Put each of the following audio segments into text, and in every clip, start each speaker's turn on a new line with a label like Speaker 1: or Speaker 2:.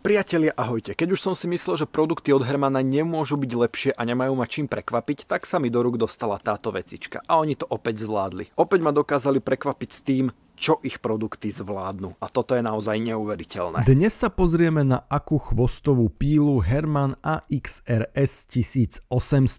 Speaker 1: Priatelia, ahojte. Keď už som si myslel, že produkty od Hermana nemôžu byť lepšie a nemajú ma čím prekvapiť, tak sa mi do rúk dostala táto vecička. A oni to opäť zvládli. Opäť ma dokázali prekvapiť s tým, čo ich produkty zvládnu. A toto je naozaj neuveriteľné.
Speaker 2: Dnes sa pozrieme na akú chvostovú pílu Herman AXRS 1800.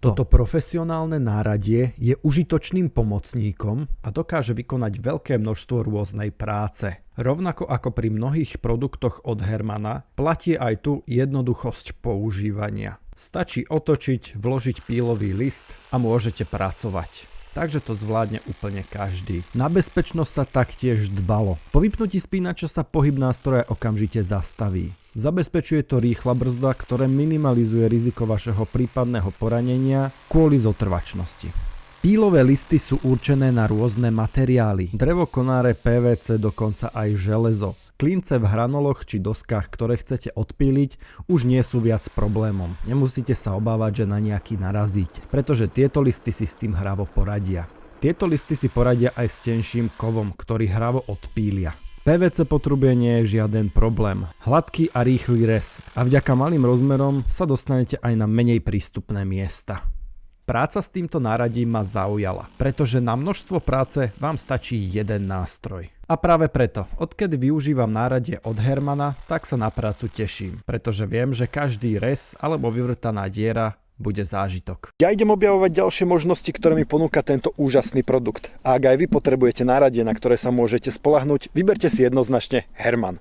Speaker 2: Toto profesionálne náradie je užitočným pomocníkom a dokáže vykonať veľké množstvo rôznej práce. Rovnako ako pri mnohých produktoch od Hermana, platí aj tu jednoduchosť používania. Stačí otočiť, vložiť pílový list a môžete pracovať. Takže to zvládne úplne každý. Na bezpečnosť sa taktiež dbalo. Po vypnutí spínača sa pohyb nástroja okamžite zastaví. Zabezpečuje to rýchla brzda, ktoré minimalizuje riziko vašeho prípadného poranenia kvôli zotrvačnosti. Pílové listy sú určené na rôzne materiály. Drevo, konáre, PVC, dokonca aj železo. Klince v hranoloch či doskách, ktoré chcete odpíliť, už nie sú viac problémom. Nemusíte sa obávať, že na nejaký narazíte, pretože tieto listy si s tým hravo poradia. Tieto listy si poradia aj s tenším kovom, ktorý hravo odpília. PVC potrubie nie je žiaden problém. Hladký a rýchly rez a vďaka malým rozmerom sa dostanete aj na menej prístupné miesta. Práca s týmto náradím ma zaujala, pretože na množstvo práce vám stačí jeden nástroj. A práve preto, odkedy využívam náradie od Hermana, tak sa na prácu teším, pretože viem, že každý rez alebo vyvrtaná diera bude zážitok.
Speaker 1: Ja idem objavovať ďalšie možnosti, ktoré mi ponúka tento úžasný produkt. A ak aj vy potrebujete náradie, na ktoré sa môžete spoľahnúť, vyberte si jednoznačne Herman.